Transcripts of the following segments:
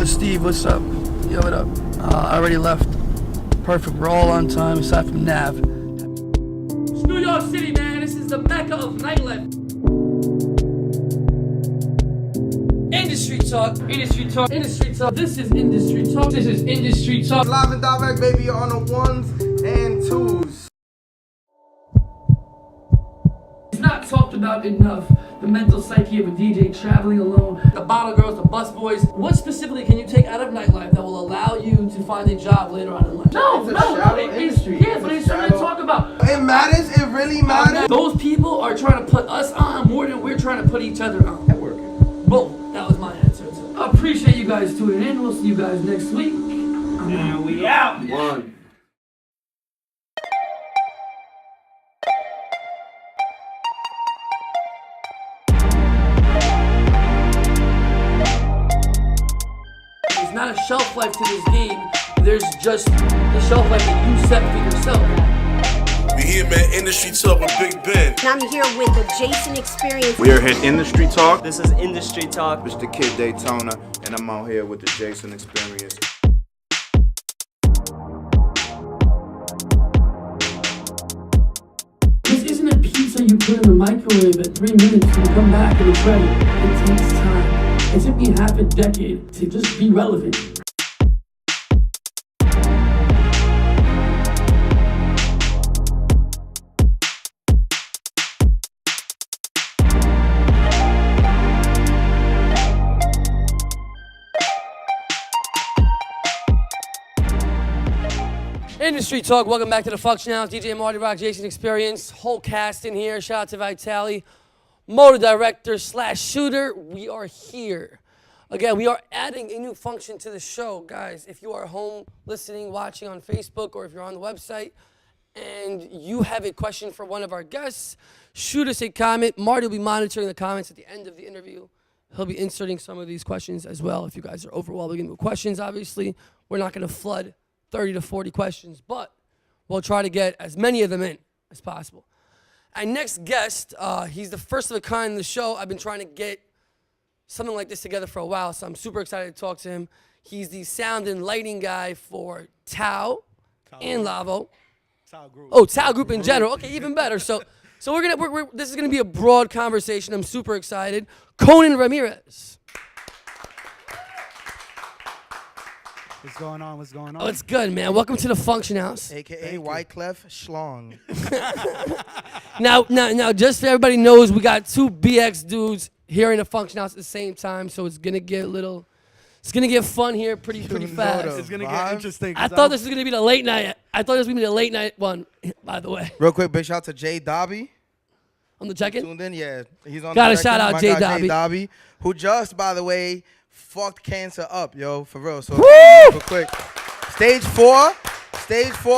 Steve, what's up? Yo, what up? I already left. Perfect, we're all on time, aside from Nav. It's New York City, man. This is the mecca of nightlife. Industry talk, industry talk, industry talk. This is industry talk. This is industry talk. Live and direct, baby, on the ones and twos. It's not talked about enough. The mental psyche of a DJ traveling alone, the bottle girls, the bus boys. What specifically can you take out of nightlife that will allow you to find a job later on in life? No. Industry. Yeah, but it's something to talk about. It matters. It really matters. Those people are trying to put us on more than we're trying to put each other on. Boom. That was my answer. I appreciate you guys tuning in. We'll see you guys next week. And we out. One. There's not a shelf life to this game. There's just the shelf life that you set for yourself. We here, man. Industry Talk with Big Ben. I'm here with the Jason Experience. We are here at Industry Talk. This is Industry Talk. It's the Kid Daytona, and I'm out here with the Jason Experience. This isn't a pizza you put in the microwave at 3 minutes and you come back and it's ready. It takes time. It took me half a decade to just be relevant. Industry Talk, welcome back to the Function House. DJ Marty Rock, Jason Experience, whole cast in here. Shout out to Vitali, motor director / shooter. We are here. Again, we are adding a new function to the show, guys. If you are home listening, watching on Facebook, or if you're on the website and you have a question for one of our guests, shoot us a comment. Marty will be monitoring the comments at the end of the interview. He'll be inserting some of these questions as well. If you guys are overwhelming with questions, obviously, we're not going to flood 30 to 40 questions, but we'll try to get as many of them in as possible. Our next guest, he's the first of a kind in the show. I've been trying to get something like this together for a while, so I'm super excited to talk to him. He's the sound and lighting guy for Tao and Lavo. Tao Group. Oh, Tao Group in general. Okay, even better. So this is gonna be a broad conversation. I'm super excited. Conan Ramirez. What's going on? What's going on? Oh, it's good, man. Welcome to the Function House. AKA Wyclef Schlong. Now, just so everybody knows, we got two BX dudes here in the Function House at the same time, so it's gonna get fun here pretty fast. It's gonna get interesting. I thought this was gonna be the late night. I thought this was gonna be the late night one. By the way, Real quick, big shout out to Jay Dobby. on the check-in. Tuned in, yeah. He's on Gotta the shout check-in. out My Jay guy, Dobby. Dobby, who just, by the way, fucked cancer up, yo, for real. So, Woo! real quick. Stage 4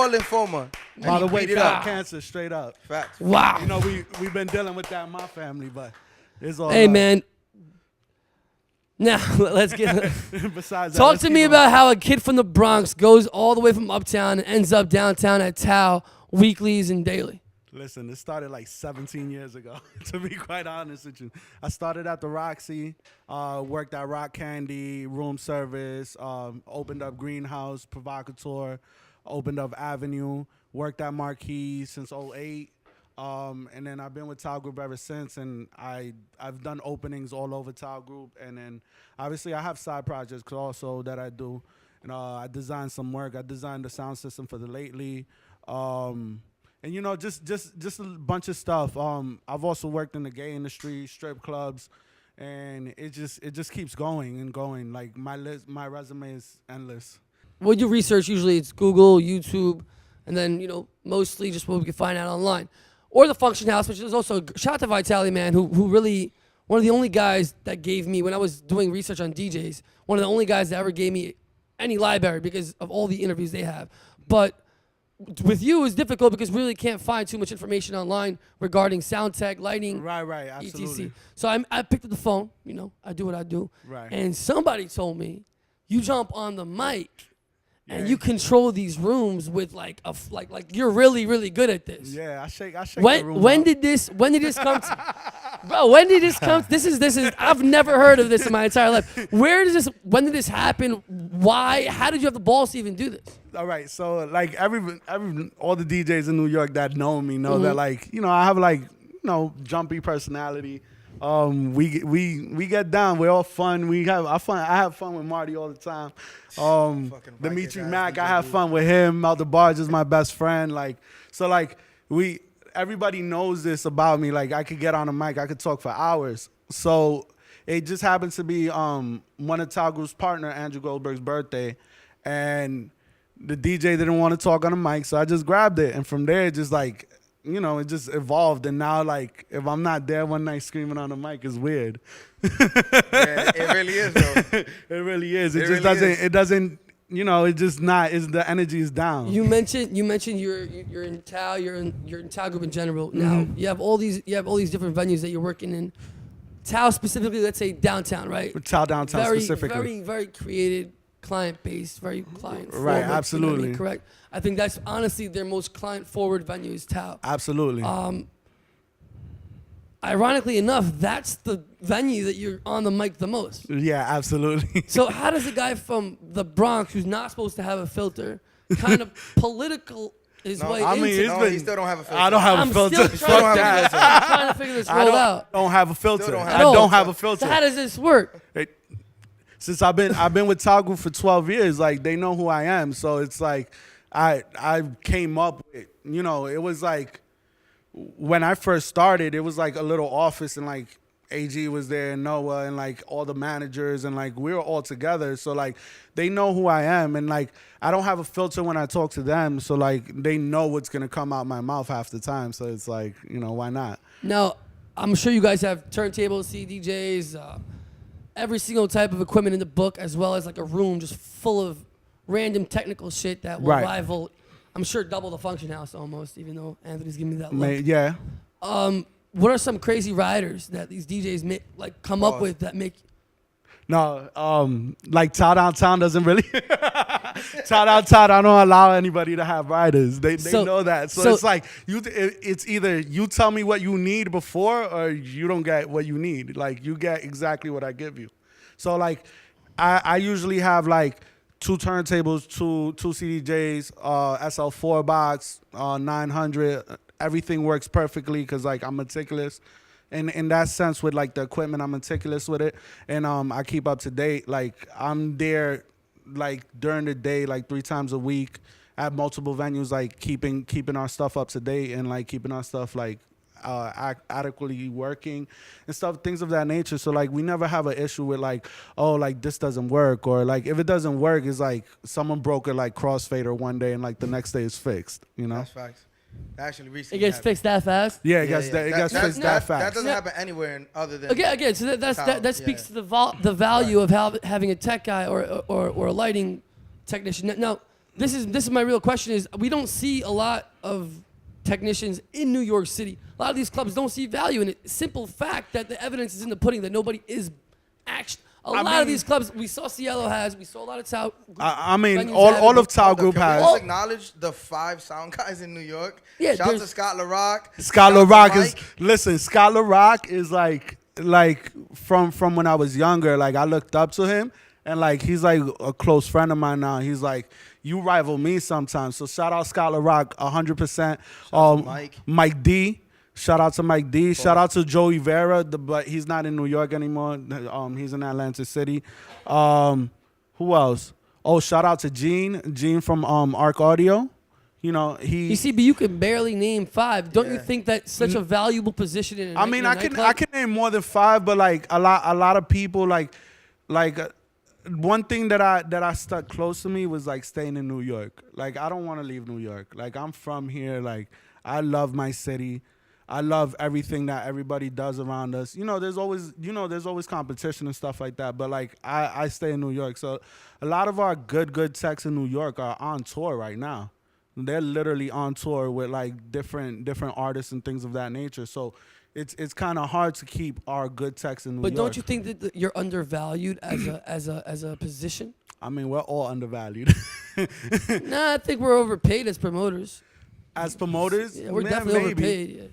lymphoma. And By the he way, beat it up. cancer straight up. Facts. Wow. You know, we've been dealing with that in my family, but it's all Hey, love. man. Now let's get. Besides that, Talk let's to keep me on. about how a kid from the Bronx goes all the way from uptown and ends up downtown at Tao weeklies and daily. Listen, it started like 17 years ago, to be quite honest with you. I started at the Roxy, worked at Rock Candy, room service, opened up Greenhouse, Provocateur, opened up Avenue, worked at Marquee since 2008. And then I've been with Tao Group ever since, and I've done openings all over Tao Group. And then obviously I have side projects also that I do. And I designed some work. I designed the sound system for the Lately. And you know, just a bunch of stuff. I've also worked in the gay industry, strip clubs, and it just keeps going and going. Like my resume is endless. What you research usually it's Google, YouTube, and then mostly just what we can find out online, or the Function House, which is also shout out to Vitali, man, who really one of the only guys that gave me when I was doing research on DJs, one of the only guys that ever gave me any library because of all the interviews they have, but. With you, it's difficult because we really can't find too much information online regarding sound tech, lighting, Right, absolutely. etc. So I picked up the phone, I do what I do. Right. And somebody told me, you jump on the mic and you control these rooms with like like you're really really good at this. Yeah, I shake the room When up. did this come to, bro? When did this come? This is I've never heard of this in my entire life. When did this happen? Why? How did you have the balls to even do this? All right, so like all the DJs in New York that know me know that like I have like jumpy personality. We get down. We're all fun. I have fun with Marty all the time. Dimitri Mack, I have fun with him. Mel DeBarge is my best friend. Like so, like everybody knows this about me. Like I could get on a mic, I could talk for hours. So it just happens to be one of Talgu's partner, Andrew Goldberg's birthday, and the DJ didn't want to talk on the mic, so I just grabbed it, and from there, it just like. It just evolved, and now like if I'm not there one night screaming on the mic, it's weird. Yeah, it really is though. It really is. It It just really doesn't. is. It doesn't. It's just not. The energy is down. You mentioned you're in Tao. You're in Tao Group in general. Now you have all these different venues that you're working in. Tao specifically, let's say downtown, right? Tao downtown Very specifically. very creative client base, very client forward. Right, you know what I absolutely. mean? Correct. I think that's honestly their most client forward venue is Tao. Absolutely. Ironically enough, that's the venue that you're on the mic the most. Yeah, absolutely. So how does a guy from the Bronx who's not supposed to have a filter kind of political his way I mean, into it's No, been, he still don't have a filter. I don't have I'm a filter. still Fuck trying, that. I'm trying to figure this I roll out. don't have a filter. don't have I a don't filter. have a filter. So how does this work? Since I've been with Talgu for 12 years, like they know who I am. So it's like I came up with, it was like when I first started, it was like a little office and like AG was there and Noah and like all the managers and like we were all together. So like they know who I am and like I don't have a filter when I talk to them. So like they know what's going to come out my mouth half the time. So it's like, why not? Now, I'm sure you guys have turntables, CDJs, every single type of equipment in the book, as well as like a room just full of random technical shit that will rival, I'm sure, double the function house almost, even though Anthony's giving me that look. Yeah. What are some crazy riders that these DJs come up with that make? No, like Tao Downtown doesn't really. Tao Downtown, I don't allow anybody to have riders. They know that. So it's like it's either you tell me what you need before, or you don't get what you need. Like you get exactly what I give you. So like, I usually have like 2 turntables, two CDJs, SL4 box, 900. Everything works perfectly because like I'm meticulous. And in that sense, with like the equipment, I'm meticulous with it, and I keep up to date. Like I'm there, like during the day, like 3 times a week, at multiple venues, like keeping our stuff up to date and like keeping our stuff like adequately working and stuff, things of that nature. So like we never have an issue with like, oh, like this doesn't work, or like if it doesn't work, it's like someone broke a like crossfader one day and like the next day it's fixed. That's facts. Actually, recently It gets happened. fixed that fast? Yeah, it gets fixed that fast. That doesn't happen anywhere other than Again, so that speaks to the value of having a tech guy or a lighting technician. Now, this is my real question: is we don't see a lot of technicians in New York City. A lot of these clubs don't see value in it. Simple fact that the evidence is in the pudding that nobody is actually. A lot of these clubs, we saw Cielo has, we saw a lot of Tao. I mean, all of Tao Group Can we has. just acknowledge the 5 sound guys in New York? Yeah, Shout out to Scott LaRock. Scott Shout out to LaRock is Mike. Scott LaRock is like from when I was younger, like I looked up to him and like he's like a close friend of mine now. He's like, you rival me sometimes. So shout out Scott LaRock 100%. Mike D. Shout out to Mike D. Shout out to Joey Vera, but he's not in New York anymore. He's in Atlantic City. Who else? Oh, shout out to Gene from Arc Audio. You see, but you can barely name 5. Don't you think that's such a valuable position in? I mean, I can name more than 5, but like a lot of people like one thing that I stuck close to me was like staying in New York. Like I don't want to leave New York. Like I'm from here. Like I love my city. I love everything that everybody does around us. There's always competition and stuff like that. But like I stay in New York, so a lot of our good techs in New York are on tour right now. They're literally on tour with like different artists and things of that nature. So it's kind of hard to keep our good techs in New York. But don't you think that you're undervalued as a position? I mean, we're all undervalued. Nah, I think we're overpaid as promoters. As promoters, Yeah, we're man, definitely maybe. overpaid. Yeah.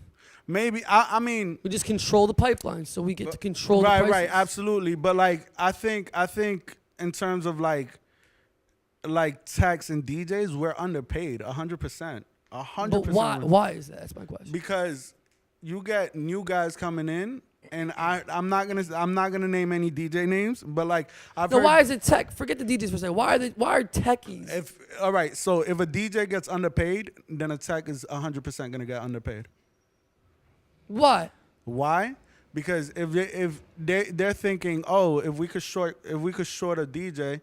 Maybe. I mean, We just control the pipeline, so we get to control the right, prices. right, absolutely. But like, I think in terms of like techs and DJs, we're underpaid 100%. 100%. But why? Why is that? That's my question. Because you get new guys coming in, and I'm not gonna name any DJ names, but like I've No, heard. why is it tech? Forget the DJs for a second. Why are techies? All right, so if a DJ gets underpaid, then a tech is 100% gonna get underpaid. Why? Why? Because if they're thinking, oh, if we could short a DJ,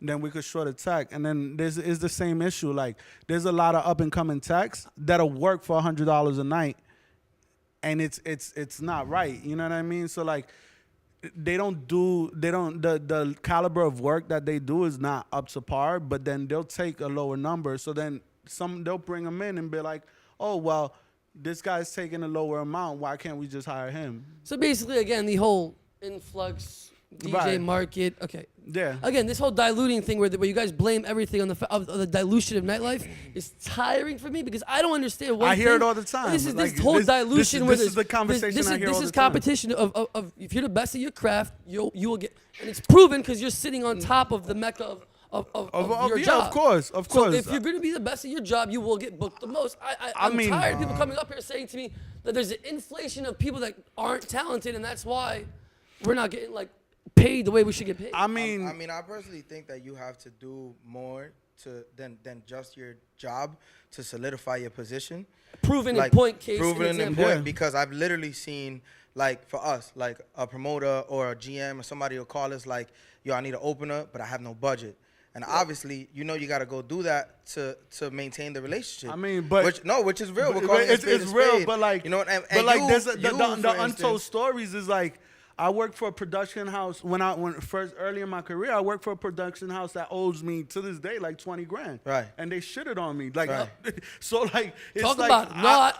then we could short a tech, and then is the same issue. Like there's a lot of up and coming techs that'll work for $100 a night, and it's not right. You know what I mean? So like the caliber of work that they do is not up to par, but then they'll take a lower number. So then they'll bring them in and be like, oh well, this guy's taking a lower amount. Why can't we just hire him? So basically, again, the whole influx DJ Right. market. Okay. Yeah. Again, this whole diluting thing where you guys blame everything on the dilution of nightlife is tiring for me because I don't understand one I hear thing. it all the time. This is Like, this whole this- dilution this where is there's- the conversation this I is, hear this all is the time. competition of if you're the best at your craft, you will get, and it's proven because you're sitting on top of the mecca of your yeah, job. of course. So if you're going to be the best at your job, you will get booked the most. I'm mean, tired of people coming up here saying to me that there's an inflation of people that aren't talented, and that's why we're not getting like paid the way we should get paid. I mean, I personally think that you have to do more than just your job to solidify your position. Proven Like, in point case. proven in example. point, Yeah. because I've literally seen, like, for us, like a promoter or a GM or somebody will call us like, yo, I need an opener, but I have no budget. And obviously, you got to go do that to maintain the relationship. I mean, but which is real. We're but calling it a it's spade a real. spade. But like, and but like, you, there's for the untold instance- stories is like. I worked for a production house when first early in my career. I worked for a production house that owes me to this day like 20 grand. Right. And they shitted on me. Like, Right. so like it's Talk like about it. No,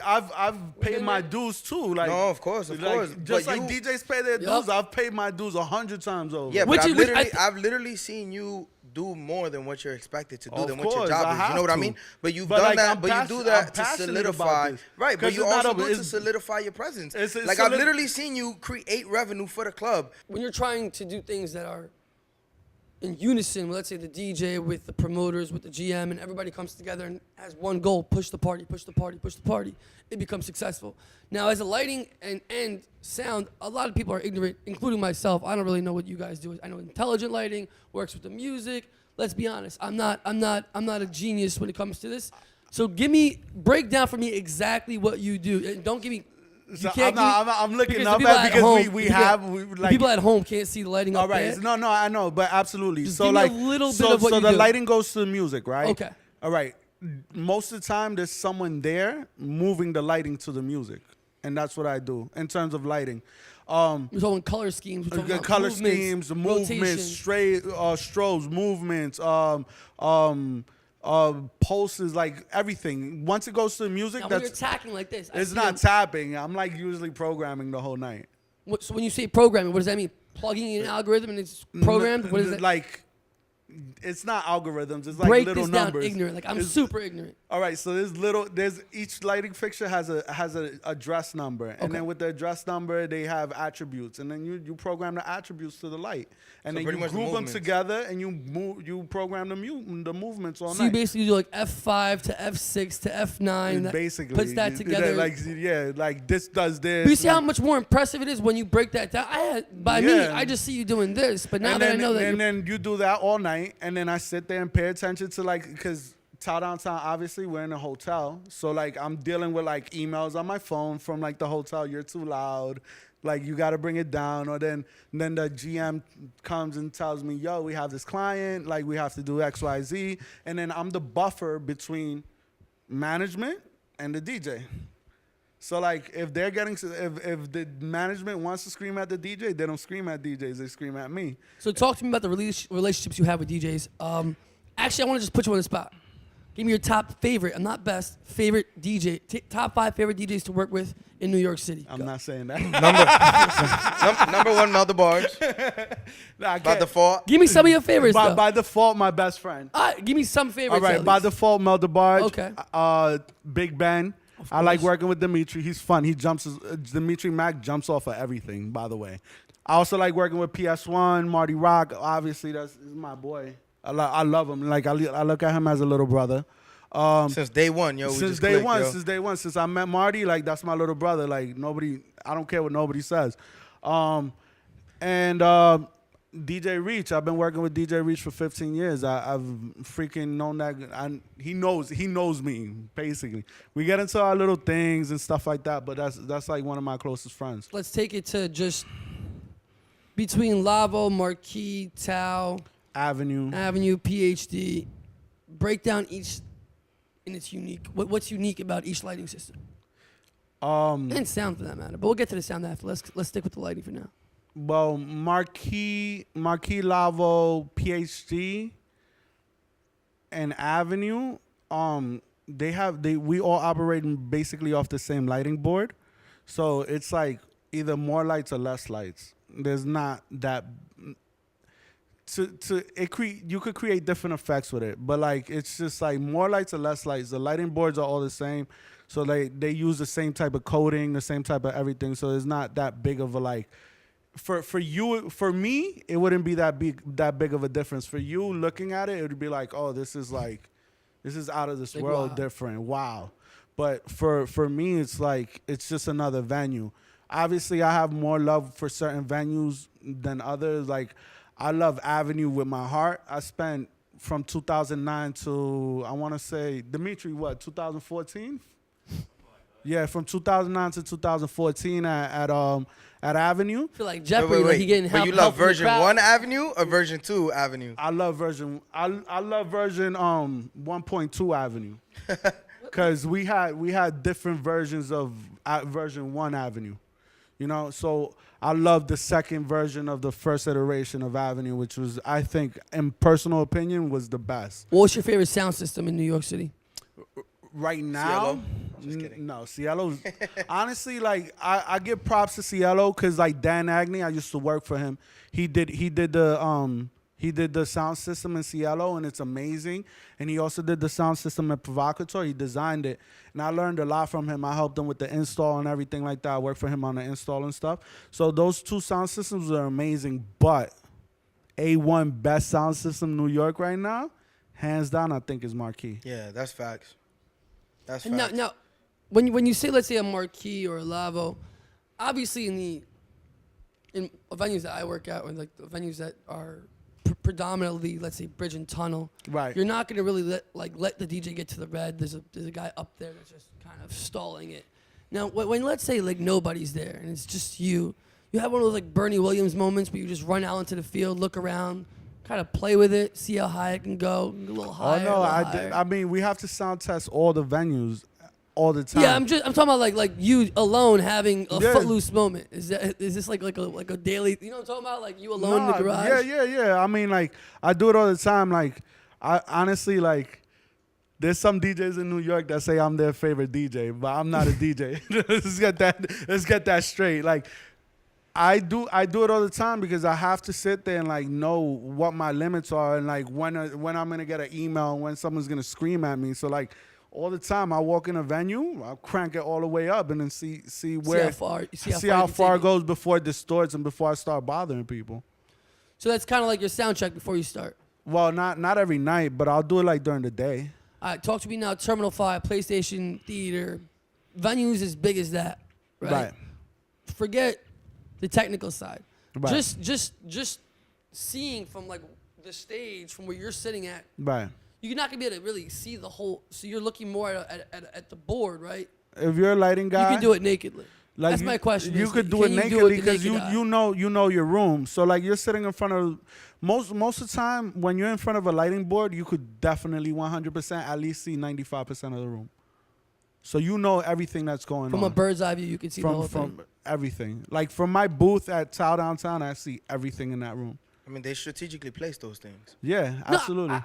I've paid my dues too. Like, No, of course. Just But like you- DJs pay their Yup. dues, I've paid my dues 100 times over. Yeah, Which but is- I've literally seen you do more than what you're expected to do, Of than what your course, job I is. You have know what I to. mean? But you've But, done like, that. I'm But you passionate- do that I'm to passionate about solidify. this. Right, but 'Cause you it's not also a- do it to it's- solidify your presence. it's Like I've solid- literally seen you create revenue for the club. When you're trying to do things that are in unison, let's say the DJ with the promoters, with the GM, and everybody comes together and has one goal: push the party, push the party, push the party. It becomes successful. Now, as a lighting and sound, a lot of people are ignorant, including myself. I don't really know what you guys do. I know intelligent lighting works with the music. Let's be honest. I'm not a genius when it comes to this. So break down for me exactly what you do, and don't give me. You So can't I'm looking because up the people at because home- we the have the people at home can't see the lighting All up right. there. No, I know, but absolutely. Just so give me a like little bit so, of what so you the do. lighting goes to the music, right? Okay. All right. Most of the time, there's someone there moving the lighting to the music, and that's what I do in terms of lighting. We're talking color schemes. We're talking about Color movements, schemes, movements, rotations. strobes, movements, pulses, like everything. Once it goes to the music, Now, when you're that's attacking like this, I it's see not them- tapping. I'm like usually programming the whole night. So when you say programming, what does that mean? Plugging in an algorithm and it's programmed? What is that? Like, it's not algorithms. It's like Break little this down numbers. ignorant. Like I'm It's- super ignorant. All right, so there's each lighting fixture has a address number, and Okay. then with the address number they have attributes, and then you program the attributes to the light, and So then pretty you much the group them movements. together, and you program the movements all So you night. basically do like F5 to F6 to F9. that Basically, puts that together. like this does this. But you see how like- much more impressive it is when you break that down. Me, Yeah. I just see you doing this, but now and that then, I know that and you're, then you do that all night, and then I sit there and pay attention to like because Tao Downtown, obviously we're in a hotel, so like I'm dealing with like emails on my phone from like the hotel. You're too loud, like you got to bring it down. Or then the GM comes and tells me, yo, we have this client, like we have to do X, Y, Z, and then I'm the buffer between management and the DJ. So like if they're getting if the management wants to scream at the DJ, they don't scream at DJs, they scream at me. so talk to me about the relationships you have with DJs. Actually, I want to just put you on the spot. Give me your top favorite. I'm not best. Favorite DJ. Top 5 favorite DJs to work with in New York City. I'm not saying that. Number one, Mel DeBarge. Nah, I By can't. default. Give me some of your favorites, though. By default, my best friend. Give me some favorites. All right, at by least. default, Mel DeBarge. Okay. Big Ben. I like working with Dimitri. He's fun. Dimitri Mac jumps off of everything, by the way. I also like working with PS1, Marty Rock. Obviously, that's my boy. I love him. Like, I look at him as a little brbrother. Since day one, yo. Since day one, since I met Marty, like, that's my little brother. Like, I don't care what nobody says. DJ Reach, I've been working with DJ Reach for 15 years. I've freaking known that. He knows me, basically. We get into our little things and stuff like that, but that's like one of my closest friends. Let's take it to just between Lavo, Marquis, Tao, Avenue, PhD. Break down each in its unique. What's unique about each lighting system? And sound for that matter. But we'll get to the sound after. Let's stick with the lighting for now. Well, Marquis Lavo, PhD, and Avenue, we all operate basically off the same lighting board. So it's like either more lights or less lights. There's not that you could create different effects with it, but like it's just like more lights or less lights. The lighting boards are all the same. So they use the same type of coding, the same type of everything. So it's not that big of a like. For me, it wouldn't be that big of a difference. For you looking at it, it would be like, oh, this is out of this world, wow. different. Wow. But for me, it's like it's just another venue. Obviously, I have more love for certain venues than others. Like I love Avenue with my heart. I spent from 2009 to I want to say Dimitri, 2014? Yeah, from 2009 to 2014 at Avenue. I feel like Jeopardy, like he getting help. But you love from the version crowd. 1 Avenue or version 2 Avenue? I love version 1.2 Avenue. Cuz we had different versions of version 1 Avenue. You know, so I love the second version of the first iteration of Avenue, which was, I think, in personal opinion, was the best. What's your favorite sound system in New York City? Right now, Cielo? Just kidding. No, Cielo's honestly, like I give props to Cielo because like Dan Agnew, I used to work for him. He did the sound system in Cielo, and it's amazing. And he also did the sound system at Provocateur. He designed it, and I learned a lot from him. I helped him with the install and everything like that. I worked for him on the install and stuff. So those two sound systems are amazing. But A1 best sound system in New York right now, hands down, I think is Marquis. Yeah, that's facts. That's And facts. now, when you say, let's say, a Marquis or a Lavo, obviously in venues that I work at, or like the venues that are predominantly, let's say, Bridge and Tunnel, Right. you're not going to really let the DJ get to the red. There's a guy up there that's just kind of stalling it. Now, when let's say like nobody's there and it's just you have one of those like Bernie Williams moments where you just run out into the field, look around, kind of play with it, see how high it can go, a little higher. Oh no, higher. I mean, we have to sound test all the venues all the time. Yeah, I'm talking about like you alone having a Yeah. footloose moment. Is this like a daily? You know what I'm talking about? Like you alone in the garage. Yeah. I mean, like I do it all the time. Like I honestly like. There's some DJs in New York that say I'm their favorite DJ, but I'm not a DJ. Let's get that straight. Like I do it all the time because I have to sit there and like know what my limits are and like when I'm gonna get an email and when someone's gonna scream at me. So like all the time I walk in a venue, I'll crank it all the way up and then see where how far it goes before it distorts and before I start bothering people. So that's kind of like your sound check before you start. Well, not every night, but I'll do it like during the day. All right, talk to me now. Terminal 5, PlayStation Theater, venues as big as that, right? Forget the technical side. Right. Just seeing from like the stage from where you're sitting at. Right. You're not gonna be able to really see the whole. So you're looking more at the board, right? If you're a lighting guy, You can do it nakedly. like That's my question. You is, could do can it you nakedly with the because naked eye? you know your room. So like you're sitting in front of most of the time when you're in front of a lighting board, you could definitely 100% at least see 95% of the room. So you know everything that's going on. From a bird's eye view, you can see the whole from thing. everything. Like from my booth at Tao Downtown, I see everything in that room. I mean, they strategically place those things. Yeah, No, absolutely.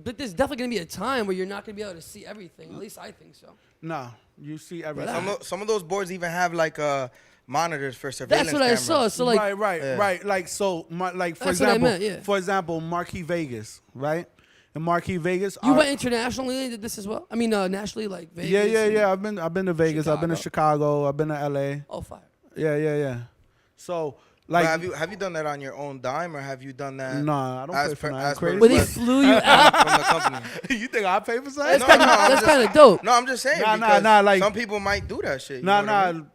but there's definitely going to be a time where you're not going to be able to see everything. At least I think so. No, you see everything. Some of those boards even have like monitors for surveillance That's what I saw. cameras. So like, right. Like so, like for That's what I example, meant, yeah. for example, Marquee Vegas, right? In Marquee Vegas, you went internationally and did this as well? I mean, nationally, like Vegas. yeah. I've been to Vegas. I've been to Chicago. I've been to LA. Oh, fire. Yeah. So like, But have you done that on your own dime, or have you done that? No, I don't pay for that. Crazy. But they flew you out. from the company. You think I pay for something? That's kind of dope. No, I'm just saying. Nah, like some people might do that shit. Nah, what I mean?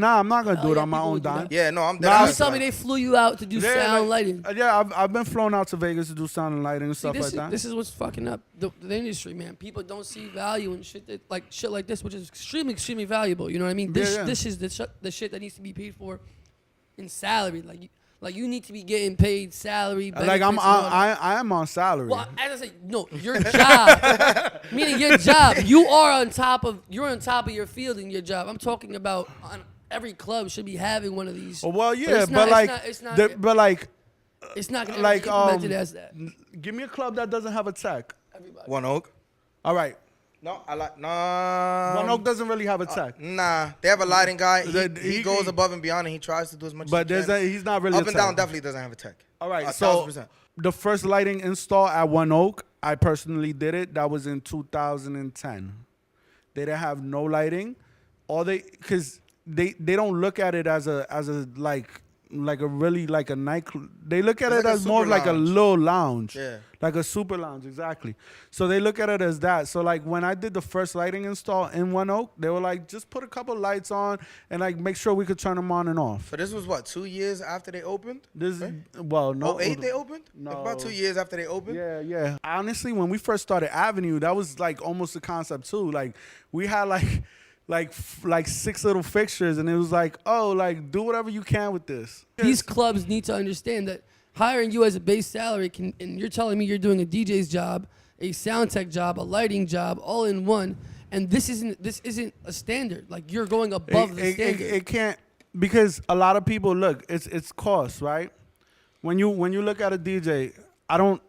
I'm not gonna do it on my people own would do dime. that. Yeah, no, I'm. Nah, You tell me they flew you out to do sound lighting. Yeah, I've been flown out to Vegas to do sound and lighting and stuff like that. This is what's fucking up the industry, man. People don't see value in shit like this, which is extremely valuable. You know what I mean? This is the shit that needs to be paid for in salary. Like you need to be getting paid salary. Like I am on salary. Well, as I say, no, your job, meaning your job. You're on top of your field in your job. I'm talking about every club should be having one of these. Well, yeah, it's not going to be implemented as that. Give me a club that doesn't have a tech. Everybody. One Oak. All right. No, I like One Oak doesn't really have a tech. Nah, they have a lighting guy. He goes he- above and beyond, and he tries to do as much. But as he can. he's not really Up a and tech. down definitely doesn't have a tech. All right, 1,000%. the first lighting install at One Oak, I personally did it. That was in 2010. They didn't have no lighting. Because they don't look at it as a like a really like a night. They look at It's it like a as more super like a lounge. little lounge. Yeah. Like a super lounge, exactly. So they look at it as that. So like when I did the first lighting install in One Oak, they were like, just put a couple lights on and like make sure we could turn them on and off. But this was what, 2 years after they opened? Well, no. 08 they opened? No. Like about 2 years after they opened? Yeah. Honestly, when we first started Avenue, that was like almost the concept too. Like we had like 6 little fixtures, and it was like, oh, like do whatever you can with this. These clubs need to understand that hiring you as a base salary and you're telling me you're doing a DJ's job, a sound tech job, a lighting job, all in one, and this isn't a standard. Like you're going above the standard. It can't, because a lot of people look. It's cost, right? When you look at a DJ, I don't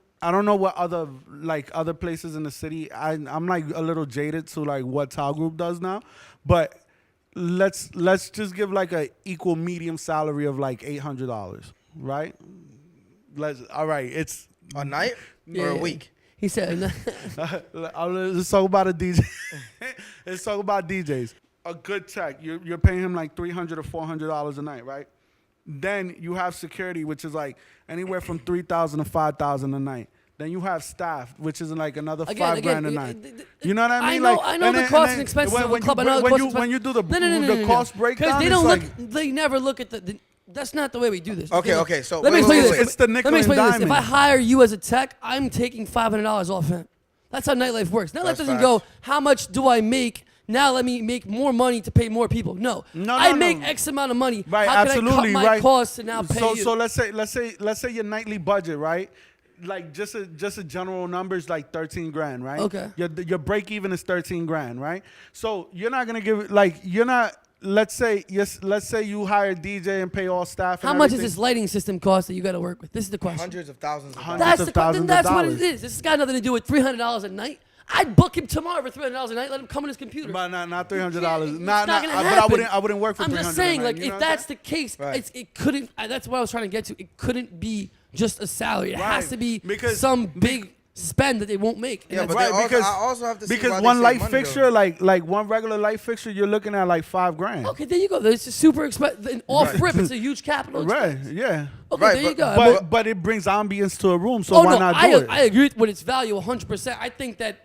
know what other places in the city. I'm like a little jaded to like what Tao Group does now, but let's just give like a equal medium salary of like $800, right? All right, it's A night or a week? He said, let's talk about a DJ. Let's talk about DJs. A good tech, you're paying him like $300 or $400 a night, right? Then you have security, which is like anywhere from $3,000 to $5,000 a night. Then you have staff, which is like another $5,000 a night. You know what I mean? I know the cost and expenses of a club. I know the cost and when you do the No. cost breakdown, because they never look at the. That's not the way we do this. Okay. So let me explain this. It's the nickel Let me explain and this. If diamond. I hire you as a tech, I'm taking $500 off him. That's how nightlife works. Nightlife That's doesn't facts. go, how much do I make? Now let me make more money to pay more people. No. I make X amount of money. Right, how absolutely, can I cut my costs to now pay you? So let's say your nightly budget, right? Like just a general number is like 13 grand, right? Okay. Your break even is 13 grand, right? So you're not gonna give let's say you hire DJ and pay all staff. How much does this lighting system cost that you got to work with? This is the question. Hundreds of thousands of dollars. Hundreds of Then thousands that's of what it dollars. is. This has got nothing to do with $300 a night. I'd book him tomorrow for $300 a night. Let him come on his computer. But not $300. It's Not not gonna but happen. I wouldn't work for $300. I'm just saying, a night, like, you know if what that's I'm the case, Right. it couldn't. That's what I was trying to get to. It couldn't be just a salary. It has Right. to be Because- some big spend that they won't make. And Yeah, that's but Right, I also have to see why because they one save light money, fixture, though. like one regular light fixture, you're looking at like $5,000. okay, there you go. It's a super expensive. Off rip, it's a huge capital. Right, expense. yeah. Okay, Right, there you but- go. But it brings ambience to a room, so Oh why no, not do it? I agree with its value 100%. I think that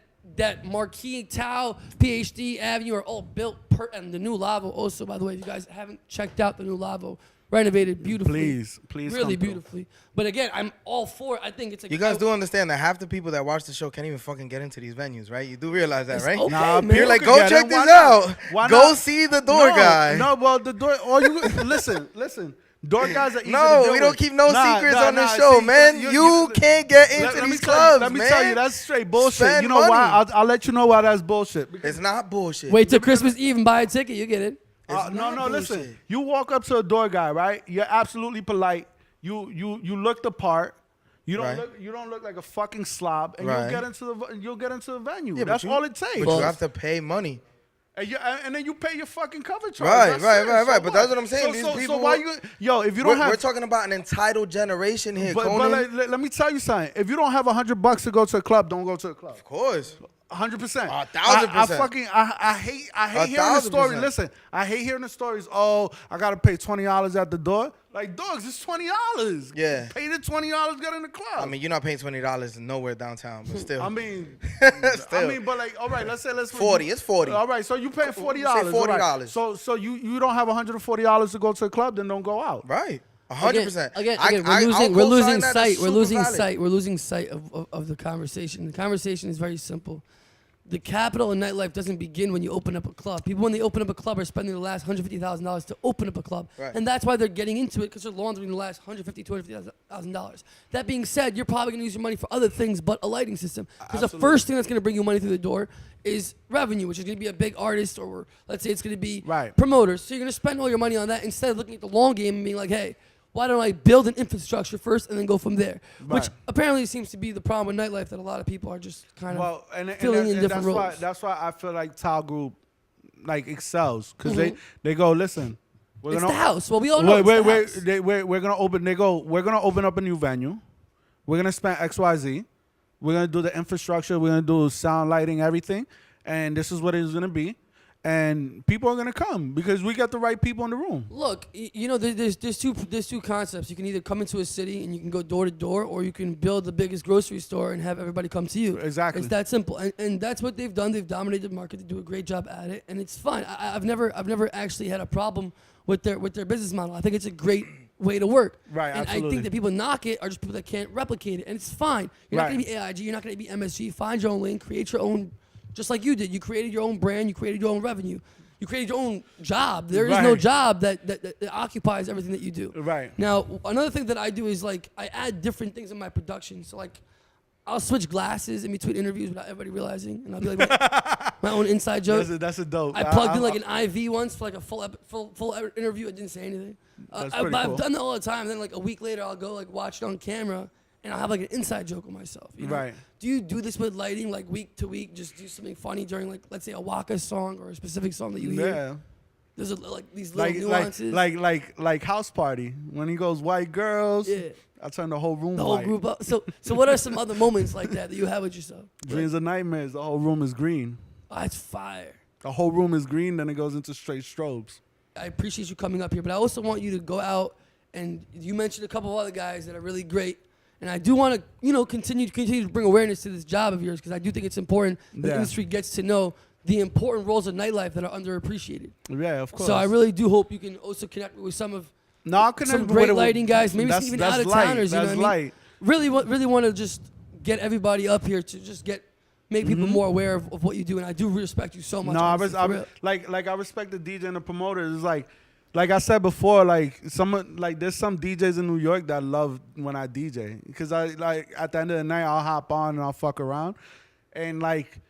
Marquis, Tao, PhD, Avenue are all built and the new Lavo also, by the way, if you guys haven't checked out the new Lavo, renovated beautifully. Please really come through. beautifully. But again, I'm all for it. I think it's a You guys do understand that half the people that watch the show can't even fucking get into these venues, right? You do realize that, It's right? okay, Nah, man. You're like, people go can check get it. Why this not? out. Why Go not? see the door guy. No, well, the door. All you listen. Door guys are easy to No, deal we don't with. keep no secrets on this see, show, man. You can't get into let me these tell you- clubs, Let me man. tell you, that's straight bullshit. Spend You know money. why? I'll let you know why that's bullshit. It's not bullshit. Wait till Christmas Eve and buy a ticket. You get it. It's No, not listen. bullshit. You walk up to a door guy, right? You're absolutely polite. You look the part. You Right. don't look like a fucking slob, and Right. you'll get into the venue. Yeah, but That's you- all it takes. But you have to pay money. And then you pay your fucking cover charge. Right, That's right, it. right, So right. But that's what I'm saying. So, These so people. why you? Yo, if you don't have, we're talking about an entitled generation here, but Conan. let me tell you something. If you don't have $100 to go to a club, don't go to a club. Of course. 100%. 1,000%. I hate hearing the story. 1,000%. Listen, I hate hearing the stories. Oh, I gotta pay $20 at the door. Like, dogs, it's $20. Yeah. Pay the $20, get in the club. I mean, you're not paying $20 nowhere downtown, but still. I mean, Still. but like, all right, let's 40. It's 40. All right, so you paying $40. Say $40. All right. So you don't have $140 to go to a club, then don't go out. Right. 100%. Again, I'll we're losing co-sign that. sight. That's We're super losing valid. sight. We're losing sight of the conversation. The conversation is very simple. The capital in nightlife doesn't begin when you open up a club. People, when they open up a club, are spending the last $150,000 to open up a club. Right. And that's why they're getting into it, because they're laundering the last $150,000, $250,000. That being said, you're probably going to use your money for other things but a lighting system. Because the first thing that's going to bring you money through the door is revenue, which is going to be a big artist, or let's say it's going to be Right. promoters. So you're going to spend all your money on that instead of looking at the long game and being like, hey, why don't I build an infrastructure first and then go from there? Which Right. apparently seems to be the problem with nightlife, that a lot of people are just kind of filling in and different that's roles. that's why I feel like Tile Group like excels, because they go, listen, we're It's gonna the house. Well, we all know we're gonna open. They go, we're gonna open up a new venue. We're gonna spend XYZ. We're gonna do the infrastructure. We're gonna do sound, lighting, everything, and this is what it's gonna be. And people are gonna come because we got the right people in the room. Look, you know, there's two concepts. You can either come into a city and you can go door to door, or you can build the biggest grocery store and have everybody come to you. Exactly. It's that simple, and that's what they've done. They've dominated the market. They do a great job at it, and it's fine. I've never actually had a problem with their business model. I think it's a great way to work. Right, and absolutely. I think that people knock it are just people that can't replicate it, and it's fine. You're not Right. going to be AIG. You're not going to be MSG. Find your own lane. Create your own, just like you did. You created your own brand. You created your own revenue. You created your own job. There is no Right. job that occupies everything that you do. Right. Now, another thing that I do is, like, I add different things in my production. So, like, I'll switch glasses in between interviews without everybody realizing, and I'll be like my own inside joke. That's a dope. I plugged in like an IV once for like a full interview. I didn't say anything. That's I've pretty cool. done that all the time. Then like a week later, I'll go like watch it on camera, and I'll have like an inside joke with myself. You know? Right. Do you do this with lighting, like week to week? Just do something funny during, like, let's say a Waka song or a specific song that you hear. Yeah. There's like these little Like nuances. like House Party when he goes white girls. Yeah. I turn the whole room the whole white. group up. So what are some other moments like that you have with yourself? Dreams and nightmares. The whole room is green. Oh, that's fire. The whole room is green. Then it goes into straight strobes. I appreciate you coming up here, but I also want you to go out, and you mentioned a couple of other guys that are really great, and I do want to, you know, continue to bring awareness to this job of yours, because I do think it's important that the Yeah. industry gets to know the important roles of nightlife that are underappreciated. Yeah, of course. So I really do hope you can also connect me with some of no, I connect some with great it. lighting guys, maybe That's- even that's out of light. towners. You know That's what I mean? light. Really want to just get everybody up here to just make people more aware of what you do, and I do respect you so much. No, honestly, for real. I respect the DJ and the promoters. It's like I said before, there's some DJs in New York that love when I DJ, because I like at the end of the night I'll hop on and I'll fuck around, and like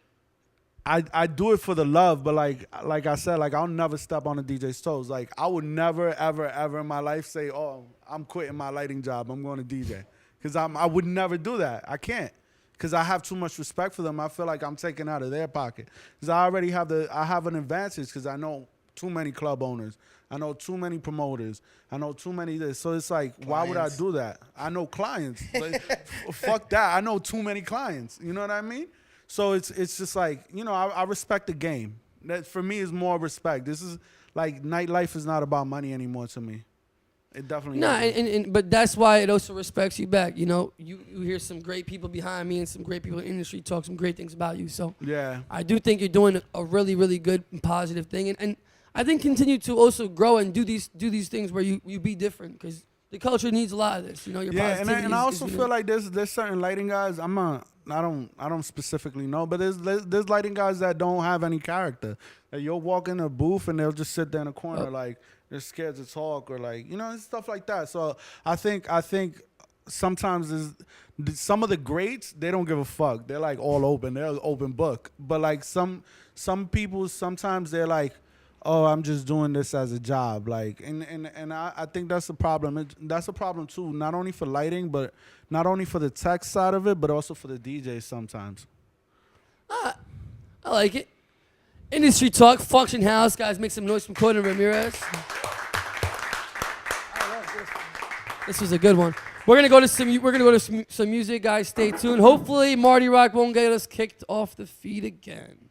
I do it for the love, but like I said, like I'll never step on a DJ's toes. Like I would never ever in my life say, oh, I'm quitting my lighting job, I'm going to DJ, because I would never do that. I can't. Because I have too much respect for them. I feel like I'm taking out of their pocket. Because I already have an advantage, because I know too many club owners. I know too many promoters. I know too many this. So it's like, why would I do that? I know clients. Like, fuck that. I know too many clients. You know what I mean? So it's just like, you know, I respect the game. That for me is more respect. This is like, nightlife is not about money anymore to me. It definitely No, isn't. but that's why it also respects you back. You know, you hear some great people behind me and some great people in the industry talk some great things about you. So Yeah. I do think you're doing a really, really good and positive thing. And I think continue to also grow and do these things where you be different, because the culture needs a lot of this. You know, your Yeah, positivity and I is also unique. feel like there's certain lighting guys. I don't specifically know, but there's lighting guys that don't have any character. That you'll walk in a booth and they'll just sit there in a corner like they're scared to talk, or like, you know, stuff like that. So I think sometimes some of the greats, they don't give a fuck. They're like all open. They're an open book. But like some people, sometimes they're like, oh, I'm just doing this as a job. Like, and I think that's the problem. That's a problem too, not only for lighting, but not only for the tech side of it, but also for the DJs sometimes. I like it. Industry Talk, Function House. Guys, make some noise from Conan Ramirez. This was a good one. We're gonna go to some music, guys. Stay tuned. Hopefully, Marty Rock won't get us kicked off the feed again.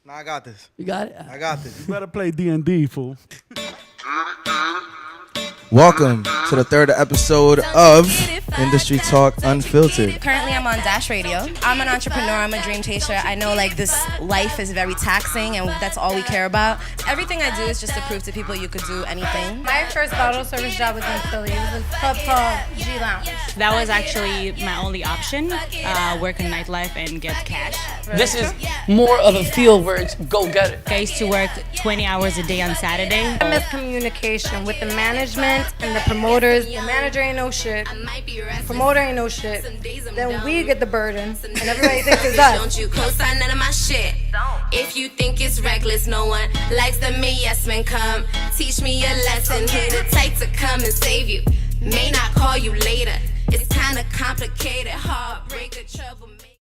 No, I got this. You got it. I got this. You better play D&D, fool. Welcome to the third episode of Industry Talk Unfiltered. Currently, I'm on Dash Radio. I'm an entrepreneur. I'm a dream chaser. I know like this life is very taxing, and that's all we care about. Everything I do is just to prove to people you could do anything. My first bottle service job was in Philly. It was a club called G Lounge. That was actually my only option. Work in nightlife and get cash. This is more of a field where it's go get it. I used to work 20 hours a day on Saturday. Miscommunication with the management and the promoters. The manager ain't no shit. Promoter ain't no shit. Then we get the burden, and everybody thinks it's us. Don't you co-sign none of my shit. If you think it's reckless, no one likes the me. Yes, man, come teach me a lesson. Here the type to come and save you. May not call you later. It's kinda complicated, heartbreaker, troublemaker.